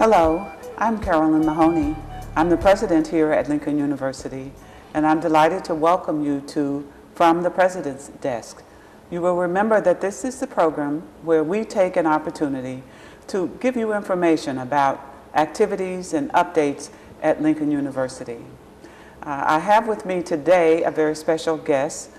Hello, I'm Carolyn Mahoney. I'm the president here at Lincoln University, and I'm delighted to welcome you to From the President's Desk. You will remember that this is the program where we take an opportunity to give you information about activities and updates at Lincoln University. I have with me today a very special guest,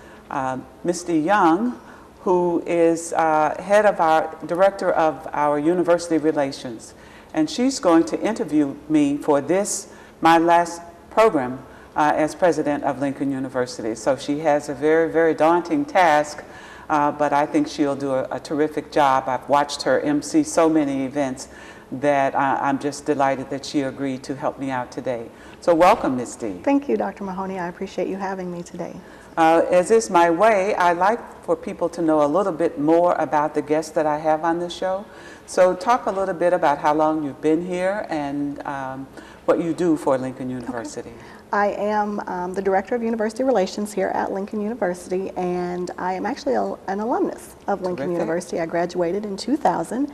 Misty Young, who is director of our university relations. And she's going to interview me for this, my last program as president of Lincoln University. So she has a very, very daunting task, but I think she'll do a terrific job. I've watched her MC so many events that I'm just delighted that she agreed to help me out today. So welcome, Misty. Thank you, Dr. Mahoney. I appreciate you having me today. As is my way, I like for people to know a little bit more about the guests that I have on the show. So talk a little bit about how long you've been here and what you do for Lincoln University. Okay. I am the Director of University Relations here at Lincoln University, and I am actually an alumnus of Lincoln University. I graduated in 2000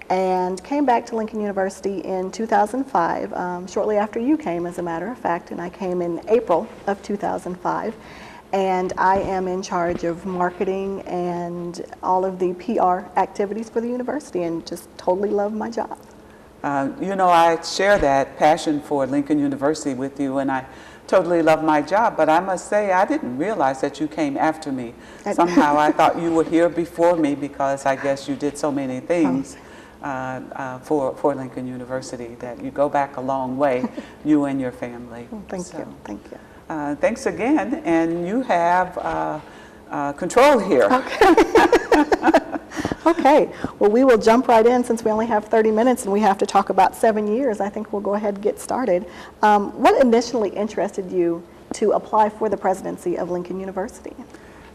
and came back to Lincoln University in 2005, shortly after you came, as a matter of fact, and I came in April of 2005. And I am in charge of marketing and all of the PR activities for the university, and just totally love my job. You know, I share that passion for Lincoln University with you, and I totally love my job, but I must say I didn't realize that you came after me. Somehow I thought you were here before me because I guess you did so many things for Lincoln University that you go back a long way, you and your family. Well, thank you. Thanks again, and you have control here. Okay. Okay, well, we will jump right in since we only have 30 minutes and we have to talk about 7 years. I think we'll go ahead and get started. What initially interested you to apply for the presidency of Lincoln University?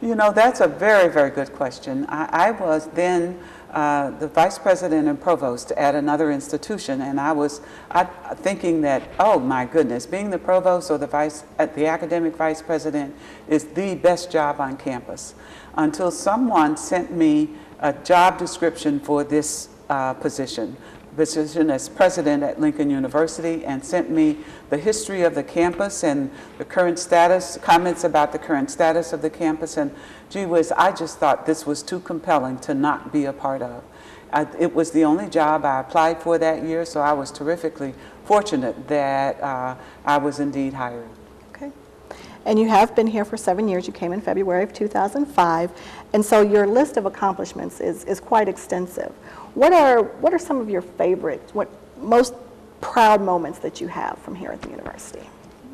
You know, that's a very, very good question. I was then the vice president and provost at another institution, and I was thinking that, oh my goodness, being the provost or the academic vice president is the best job on campus, until someone sent me a job description for this position as president at Lincoln University, and sent me the history of the campus and the current status, comments about the current status of the campus, and gee whiz, I just thought this was too compelling to not be a part of. It was the only job I applied for that year, so I was terrifically fortunate that I was indeed hired. Okay. And you have been here for 7 years. You came in February of 2005, and so your list of accomplishments is quite extensive. What are some of your favorites, most proud moments that you have from here at the university?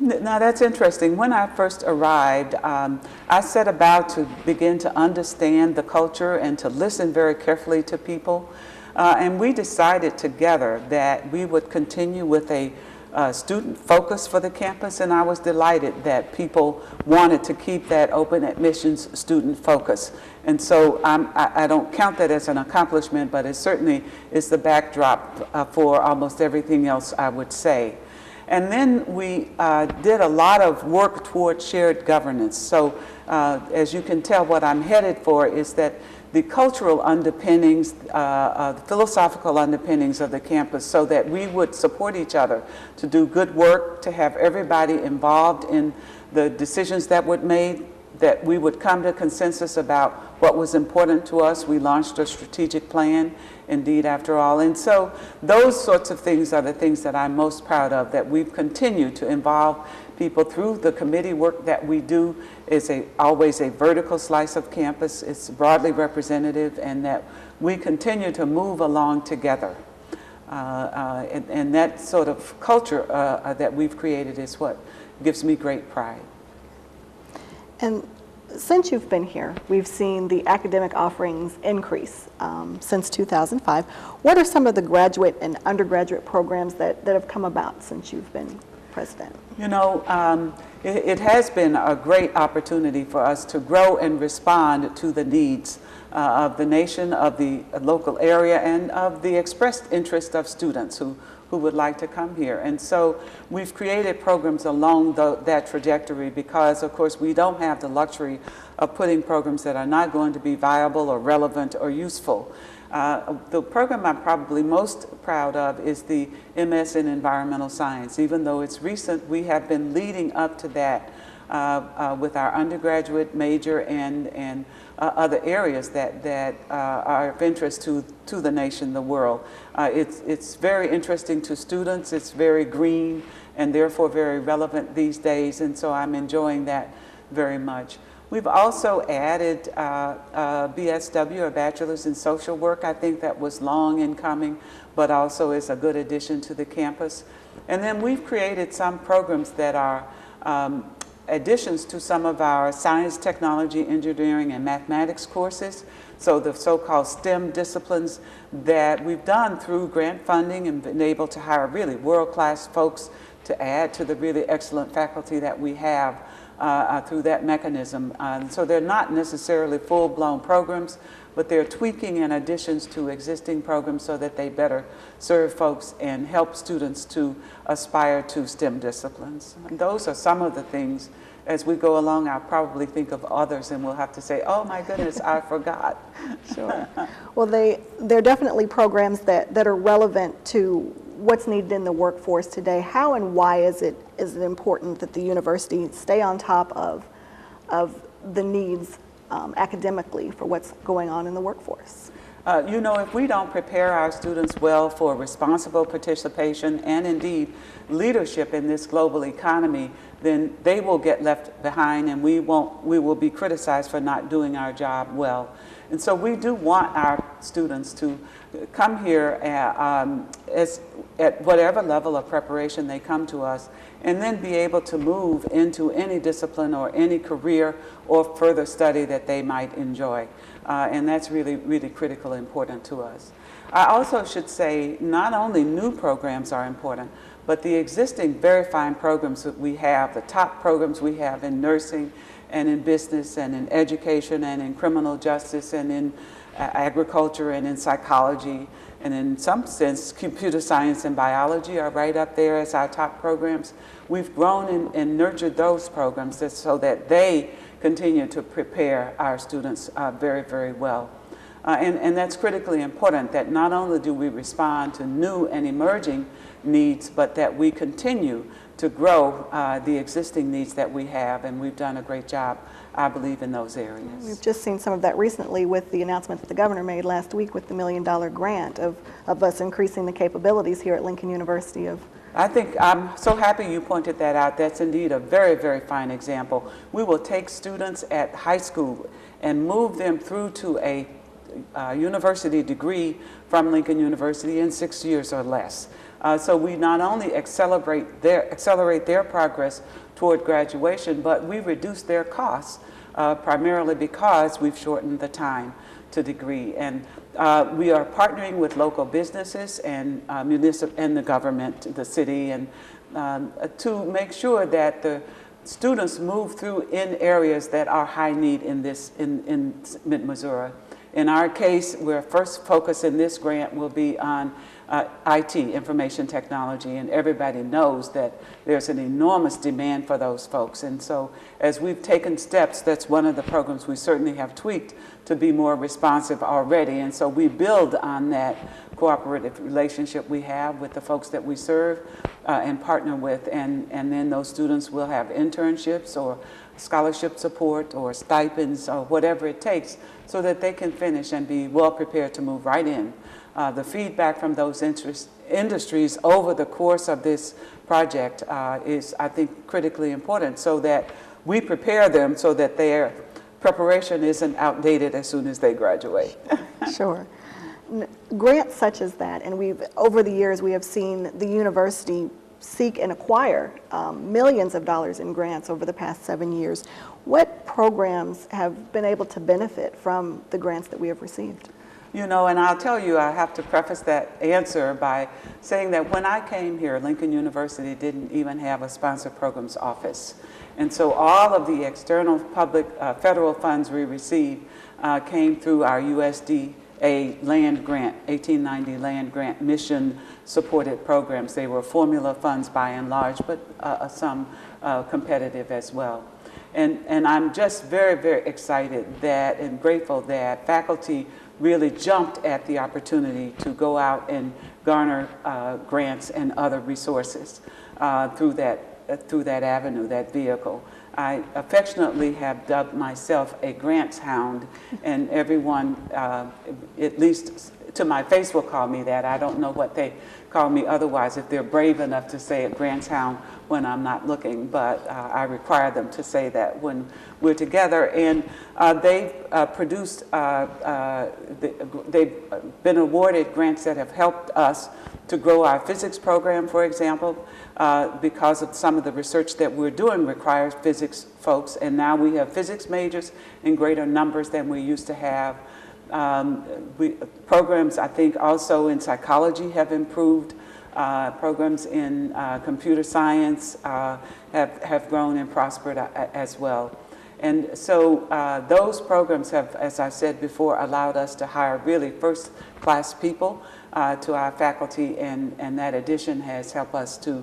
Now that's interesting. When I first arrived, I set about to begin to understand the culture and to listen very carefully to people. And we decided together that we would continue with a student focus for the campus, and I was delighted that people wanted to keep that open admissions student focus. And so I don't count that as an accomplishment, but it certainly is the backdrop for almost everything else, I would say. And then we did a lot of work toward shared governance. So as you can tell, what I'm headed for is that the cultural underpinnings, the philosophical underpinnings of the campus, so that we would support each other to do good work, to have everybody involved in the decisions that were made, that we would come to consensus about what was important to us. We launched a strategic plan, indeed, after all. And so those sorts of things are the things that I'm most proud of, that we've continued to involve people through the committee work that we do. Is always a vertical slice of campus. It's broadly representative, and that we continue to move along together. And that sort of culture that we've created is what gives me great pride. And since you've been here, we've seen the academic offerings increase since 2005. What are some of the graduate and undergraduate programs that have come about since you've been president? You know, it has been a great opportunity for us to grow and respond to the needs of the nation, of the local area, and of the expressed interest of students who would like to come here. And so we've created programs along that trajectory because, of course, we don't have the luxury of putting programs that are not going to be viable or relevant or useful. The program I'm probably most proud of is the MS in Environmental Science. Even though it's recent, we have been leading up to that with our undergraduate major and other areas that are of interest to the nation, the world. It's very interesting to students. It's very green and therefore very relevant these days, and so I'm enjoying that very much. We've also added BSW, or Bachelor's in Social Work. I think that was long in coming, but also is a good addition to the campus. And then we've created some programs that are additions to some of our science, technology, engineering, and mathematics courses. So the so-called STEM disciplines that we've done through grant funding and been able to hire really world-class folks to add to the really excellent faculty that we have through that mechanism. So they're not necessarily full-blown programs, but they're tweaking and additions to existing programs so that they better serve folks and help students to aspire to STEM disciplines. And those are some of the things. As we go along, I'll probably think of others and we'll have to say, oh my goodness, I forgot. Sure. Well, they're definitely programs that are relevant to what's needed in the workforce today. How and why is it important that the university stay on top of the needs academically for what's going on in the workforce? You know, if we don't prepare our students well for responsible participation and indeed leadership in this global economy, then they will get left behind and we will be criticized for not doing our job well. And so we do want our students to come here at whatever level of preparation they come to us, and then be able to move into any discipline or any career or further study that they might enjoy. And that's really, really critical and important to us. I also should say not only new programs are important, but the existing very fine programs that we have, the top programs we have in nursing and in business and in education and in criminal justice and in agriculture and in psychology and in some sense computer science and biology are right up there as our top programs. We've grown and nurtured those programs so that they continue to prepare our students very, very well. And that's critically important, that not only do we respond to new and emerging needs, but that we continue to grow the existing needs that we have, and we've done a great job, I believe, in those areas. We've just seen some of that recently with the announcement that the governor made last week with the $1 million grant of us increasing the capabilities here at Lincoln University of. I think I'm so happy you pointed that out. That's indeed a very, very fine example. We will take students at high school and move them through to a university degree from Lincoln University in 6 years or less. So we not only accelerate their progress toward graduation, but we reduce their costs primarily because we've shortened the time to degree. And we are partnering with local businesses and and the government, the city, and to make sure that the students move through in areas that are high need in Mid-Missouri. In our case, our first focus in this grant will be on IT, information technology, and everybody knows that there's an enormous demand for those folks. And so as we've taken steps, that's one of the programs we certainly have tweaked to be more responsive already. And so we build on that cooperative relationship we have with the folks that we serve and partner with. And then those students will have internships or scholarship support or stipends or whatever it takes so that they can finish and be well prepared to move right in. The feedback from those industries over the course of this project is, I think, critically important so that we prepare them so that their preparation isn't outdated as soon as they graduate. Sure. Grants such as that, and over the years we have seen the university seek and acquire millions of dollars in grants over the past 7 years. What programs have been able to benefit from the grants that we have received? You know, and I'll tell you, I have to preface that answer by saying that when I came here, Lincoln University didn't even have a sponsored programs office. And so all of the external public federal funds we received came through our USDA land grant, 1890 land grant mission supported programs. They were formula funds by and large, but some competitive as well. And I'm just very, very excited that and grateful that faculty really jumped at the opportunity to go out and garner grants and other resources through that avenue, that vehicle. I affectionately have dubbed myself a grants hound, and everyone, at least to my face, will call me that. I don't know what they call me otherwise, if they're brave enough to say a grants hound when I'm not looking, but I require them to say that when we're together. And they've produced, they've been awarded grants that have helped us to grow our physics program, for example, because of some of the research that we're doing requires physics folks, and now we have physics majors in greater numbers than we used to have. Programs, I think, also in psychology have improved. Programs in computer science have grown and prospered as well. And so those programs have, as I said before, allowed us to hire really first-class people to our faculty, and that addition has helped us to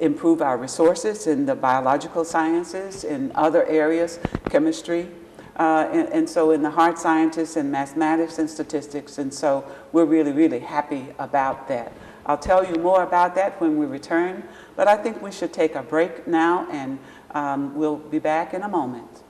improve our resources in the biological sciences, in other areas, chemistry, and so in the hard sciences and mathematics and statistics, and so we're really, really happy about that. I'll tell you more about that when we return, but I think we should take a break now, and we'll be back in a moment.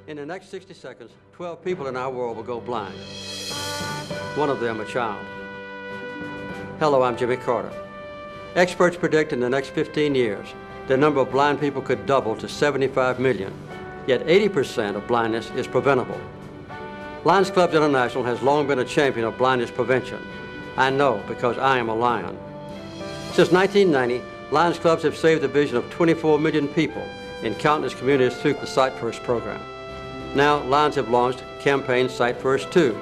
In the next 60 seconds, 12 people in our world will go blind. One of them a child. Hello, I'm Jimmy Carter. Experts predict in the next 15 years, the number of blind people could double to 75 million, yet 80% of blindness is preventable. Lions Clubs International has long been a champion of blindness prevention. I know because I am a lion. Since 1990, Lions Clubs have saved the vision of 24 million people in countless communities through the Sight First program. Now, Lions have launched campaign Sight First 2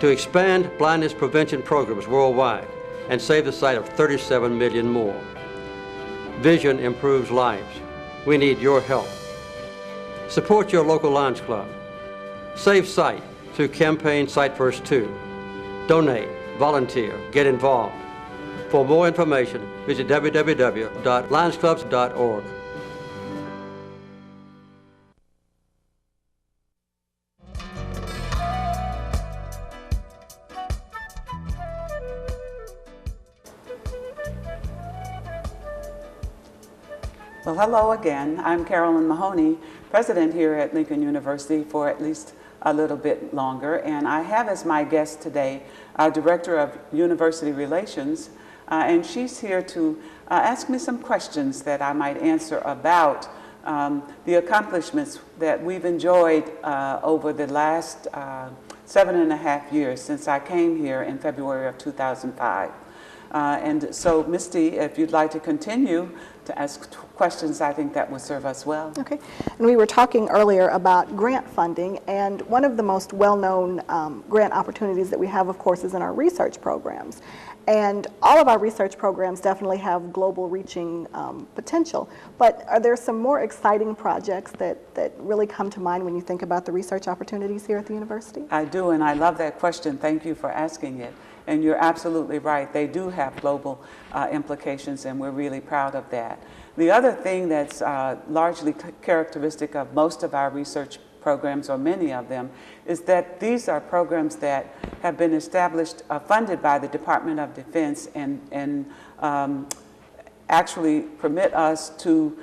to expand blindness prevention programs worldwide and save the sight of 37 million more. Vision improves lives. We need your help. Support your local Lions Club. Save sight through campaign Sight First 2. Donate, volunteer, get involved. For more information, visit www.lionsclubs.org. Well, hello again. I'm Carolyn Mahoney, president here at Lincoln University for at least a little bit longer, and I have as my guest today our Director of University Relations, and she's here to ask me some questions that I might answer about the accomplishments that we've enjoyed over the last 7.5 years since I came here in February of 2005. And so, Misty, if you'd like to continue to ask questions, I think that would serve us well. Okay. And we were talking earlier about grant funding, and one of the most well-known grant opportunities that we have, of course, is in our research programs. And all of our research programs definitely have global reaching potential. But are there some more exciting projects that really come to mind when you think about the research opportunities here at the university? I do, and I love that question. Thank you for asking it. And you're absolutely right. They do have global implications, and we're really proud of that. The other thing that's largely characteristic of most of our research programs, or many of them, is that these are programs that have been established, funded by the Department of Defense, and actually permit us to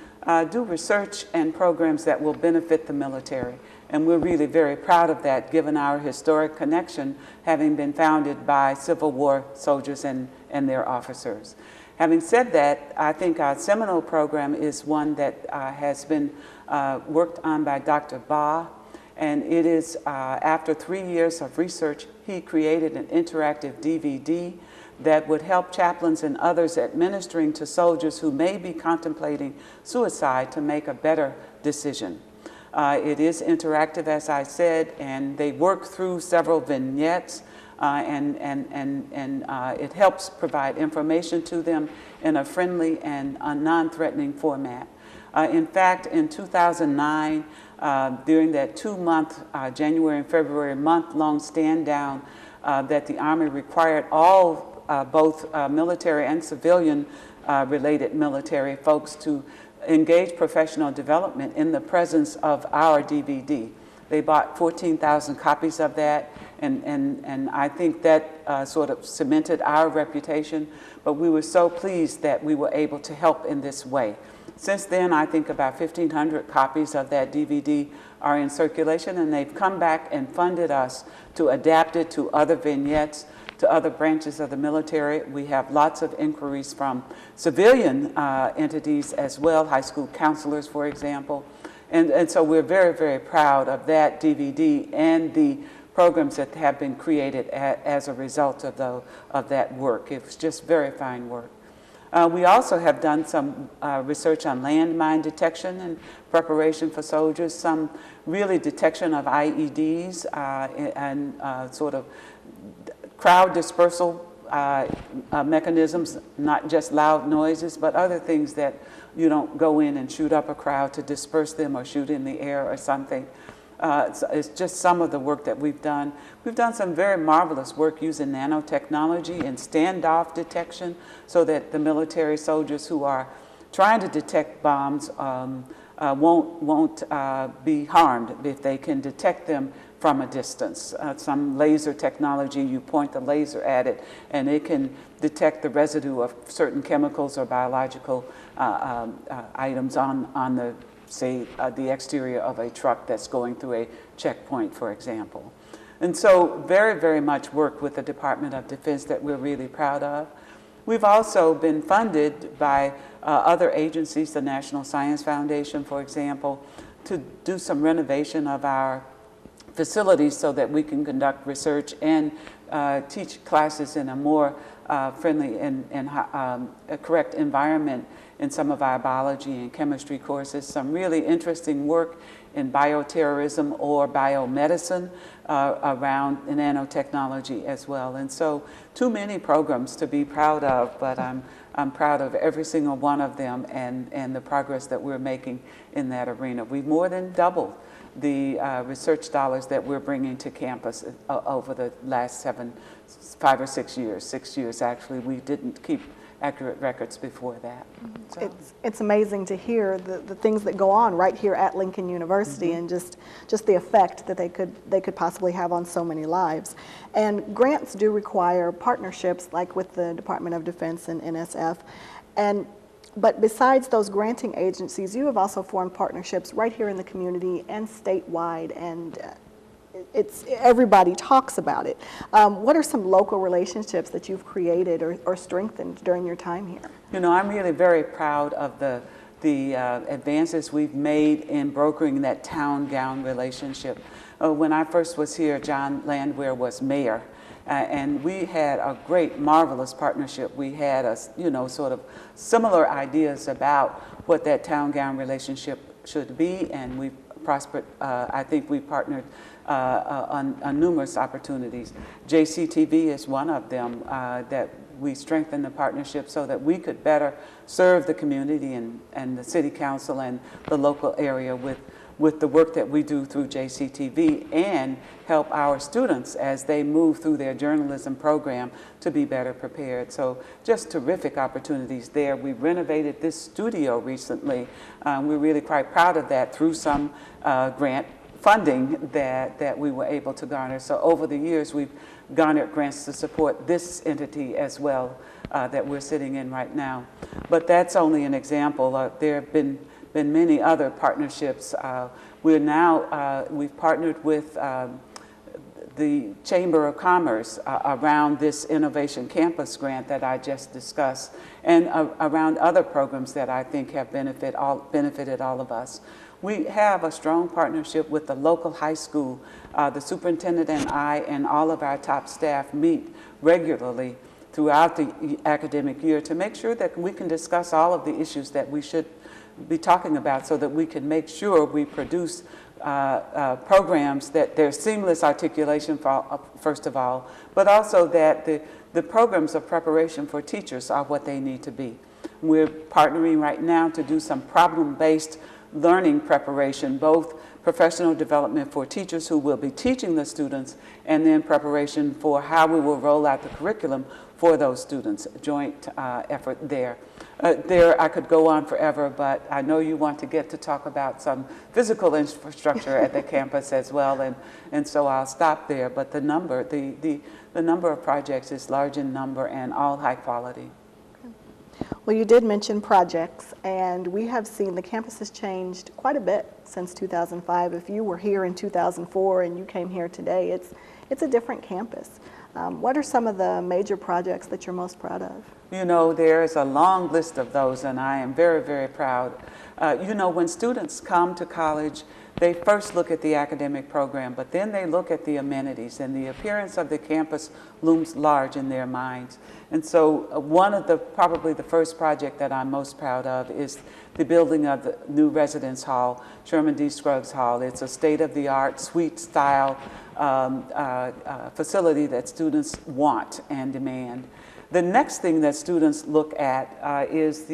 do research and programs that will benefit the military. And we're really very proud of that, given our historic connection, having been founded by Civil War soldiers and their officers. Having said that, I think our seminal program is one that has been worked on by Dr. Ba, and it is after 3 years of research, he created an interactive DVD that would help chaplains and others administering to soldiers who may be contemplating suicide to make a better decision. It is interactive, as I said, and they work through several vignettes, and it helps provide information to them in a friendly and non-threatening format. In fact, in 2009, during that 2-month, January and February month-long stand down, that the Army required all, both military and civilian related military folks to engage professional development in the presence of our DVD. They bought 14,000 copies of that, and I think that sort of cemented our reputation, but we were so pleased that we were able to help in this way. Since then, I think about 1,500 copies of that DVD are in circulation, and they've come back and funded us to adapt it to other vignettes, to other branches of the military. We have lots of inquiries from civilian entities as well, high school counselors, for example. And so we're very, very proud of that DVD and the programs that have been created as a result of that work. It was just very fine work. We also have done some research on landmine detection and preparation for soldiers, some really detection of IEDs and sort of crowd dispersal mechanisms, not just loud noises, but other things that you don't go in and shoot up a crowd to disperse them or shoot in the air or something. It's just some of the work that we've done. We've done some very marvelous work using nanotechnology and standoff detection so that the military soldiers who are trying to detect bombs won't be harmed if they can detect them from a distance. Some laser technology, you point the laser at it and it can detect the residue of certain chemicals or biological items on the, say, the exterior of a truck that's going through a checkpoint, for example. And so very, very much work with the Department of Defense that we're really proud of. We've also been funded by other agencies, the National Science Foundation, for example, to do some renovation of our facilities so that we can conduct research and teach classes in a more friendly and correct environment in some of our biology and chemistry courses. Some really interesting work in bioterrorism or biomedicine around nanotechnology as well. And so too many programs to be proud of, but I'm proud of every single one of them and the progress that we're making in that arena. We've more than doubled the research dollars that we're bringing to campus over the last 5 or 6 years. 6 years, actually. We didn't keep accurate records before that. So. It's amazing to hear the things that go on right here at Lincoln University, and just the effect that they could possibly have on so many lives. And grants do require partnerships, like with the Department of Defense and NSF. But besides those granting agencies, you have also formed partnerships right here in the community and statewide, and everybody talks about it. What are some local relationships that you've created or strengthened during your time here? You know, I'm really very proud of the advances we've made in brokering that town-gown relationship. When I first was here, John Landwehr was mayor. And we had a great, marvelous partnership. We had sort of similar ideas about what that town-gown relationship should be, and we prospered. I think we partnered on numerous opportunities. JCTV is one of them that we strengthened the partnership so that we could better serve the community and the city council and the local area with the work that we do through JCTV, and help our students as they move through their journalism program to be better prepared. So just terrific opportunities there. We renovated this studio recently. We're really quite proud of that through some grant funding that we were able to garner. So over the years, we've garnered grants to support this entity as well that we're sitting in right now. But that's only an example. There have been many other partnerships. We've partnered with the Chamber of Commerce around this Innovation Campus grant that I just discussed, and around other programs that I think have benefited all of us. We have a strong partnership with the local high school. The superintendent and I and all of our top staff meet regularly throughout the academic year to make sure that we can discuss all of the issues that we should be talking about, so that we can make sure we produce programs that there's seamless articulation first of all, but also that the programs of preparation for teachers are what they need to be. We're partnering right now to do some problem-based learning preparation, both professional development for teachers who will be teaching the students, and then preparation for how we will roll out the curriculum for those students, joint effort there. There I could go on forever, but I know you want to get to talk about some physical infrastructure at the campus as well, and so I'll stop there. But the number, the number of projects is large in number and all high quality. Well, you did mention projects, and we have seen the campus has changed quite a bit since 2005. If you were here in 2004 and you came here today, it's a different campus. What are some of the major projects that you're most proud of? You know, there's a long list of those, and I am very, very proud. You know, when students come to college, they first look at the academic program, but then they look at the amenities, and the appearance of the campus looms large in their minds. And so one of probably the first project that I'm most proud of is the building of the new residence hall, Sherman D. Scruggs Hall. It's a state-of-the-art, suite-style facility that students want and demand. The next thing that students look at is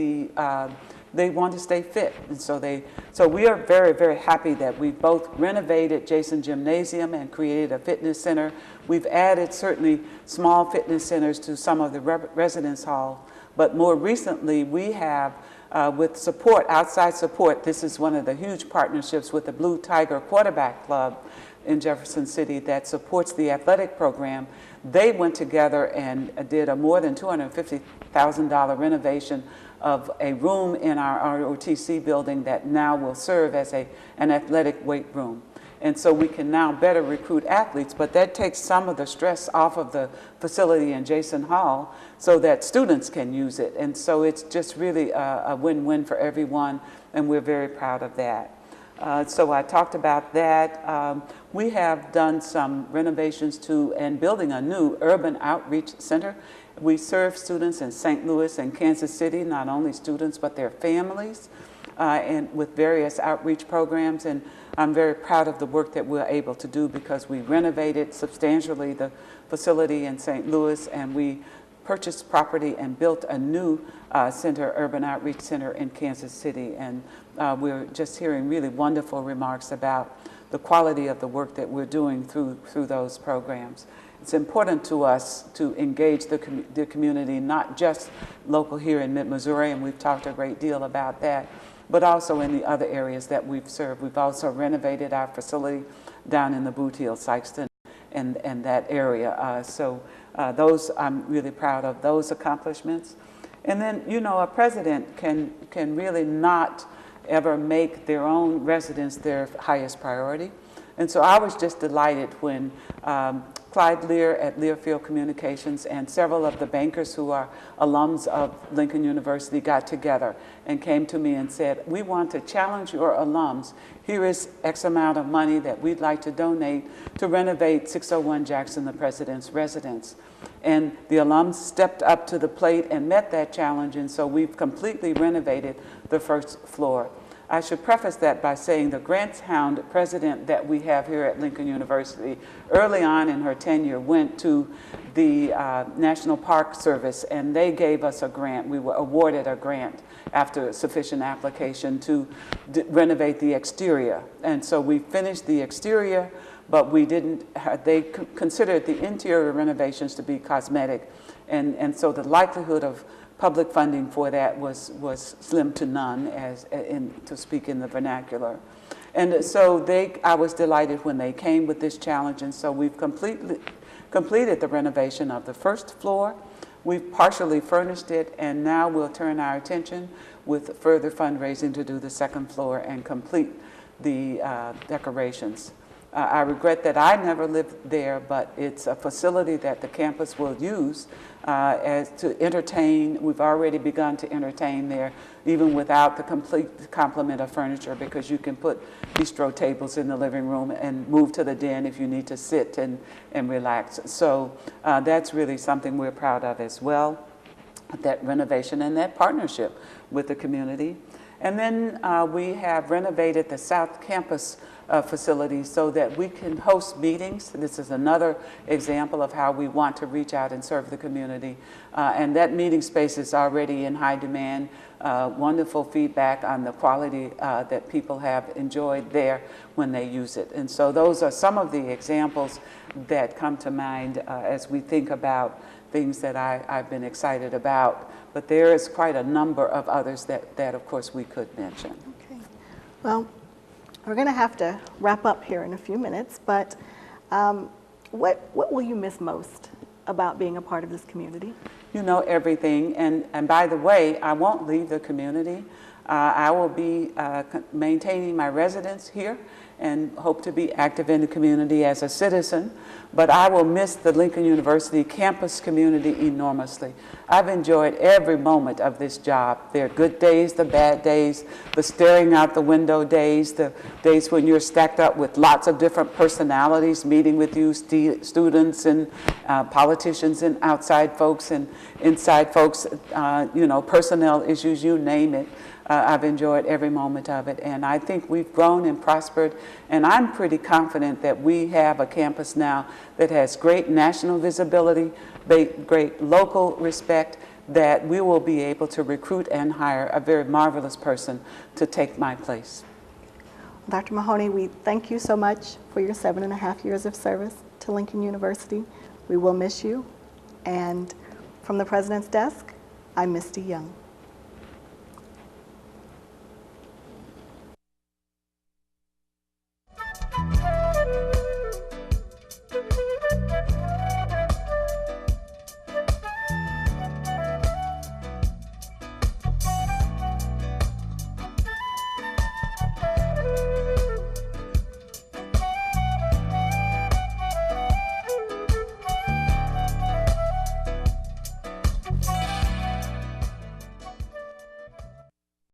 they want to stay fit, and so we are very, very happy that we both renovated Jason Gymnasium and created a fitness center. We've added certainly small fitness centers to some of the residence hall, but more recently we have with support, outside support, this is one of the huge partnerships with the Blue Tiger Quarterback Club in Jefferson City that supports the athletic program. They went together and did a more than $250,000 renovation of a room in our ROTC building that now will serve as an athletic weight room. And so we can now better recruit athletes, but that takes some of the stress off of the facility in Jason Hall so that students can use it. And so it's just really a win-win for everyone, and we're very proud of that. So I talked about that. We have done some renovations to and building a new urban outreach center. We serve students in St. Louis and Kansas City, not only students but their families, and with various outreach programs. And I'm very proud of the work that we're able to do because we renovated substantially the facility in St. Louis, and we purchased property and built a new center, urban outreach center in Kansas City. And we're just hearing really wonderful remarks about the quality of the work that we're doing through those programs. It's important to us to engage the community, not just local here in mid-Missouri, and we've talked a great deal about that, but also in the other areas that we've served. We've also renovated our facility down in the Boot Hill, Sykeston, and that area. So those, I'm really proud of those accomplishments. And then, you know, a president can really not ever make their own residents their highest priority. And so I was just delighted when Clyde Lear at Learfield Communications and several of the bankers who are alums of Lincoln University got together and came to me and said, we want to challenge your alums. Here is X amount of money that we'd like to donate to renovate 601 Jackson, the President's residence. And the alums stepped up to the plate and met that challenge, and so we've completely renovated the first floor. I should preface that by saying the grants hound president that we have here at Lincoln University, early on in her tenure, went to the National Park Service, and they gave us a grant. We were awarded a grant after sufficient application to renovate the exterior. And so we finished the exterior, but we didn't, they considered the interior renovations to be cosmetic. And so the likelihood of public funding for that was slim to none, to speak in the vernacular. And so I was delighted when they came with this challenge, and so we've completed the renovation of the first floor. We've partially furnished it, and now we'll turn our attention with further fundraising to do the second floor and complete the decorations. I regret that I never lived there, but it's a facility that the campus will use as to entertain. We've already begun to entertain there, even without the complete complement of furniture, because you can put bistro tables in the living room and move to the den if you need to sit and relax. So that's really something we're proud of as well, that renovation and that partnership with the community. And then we have renovated the South Campus facilities so that we can host meetings. This is another example of how we want to reach out and serve the community. And that meeting space is already in high demand. Wonderful feedback on the quality that people have enjoyed there when they use it. And so those are some of the examples that come to mind as we think about things that I've been excited about. But there is quite a number of others that of course, we could mention. Okay. Well, we're going to have to wrap up here in a few minutes, but what will you miss most about being a part of this community? You know, everything. And by the way, I won't leave the community. I will be maintaining my residence here and hope to be active in the community as a citizen. But I will miss the Lincoln University campus community enormously. I've enjoyed every moment of this job. There are good days, the bad days, the staring out the window days, the days when you're stacked up with lots of different personalities, meeting with you, students and politicians and outside folks and inside folks, you know, personnel issues, you name it. I've enjoyed every moment of it, and I think we've grown and prospered, and I'm pretty confident that we have a campus now that has great national visibility, great local respect, that we will be able to recruit and hire a very marvelous person to take my place. Dr. Mahoney, we thank you so much for your 7.5 years of service to Lincoln University. We will miss you, and from the President's desk, I'm Misty Young.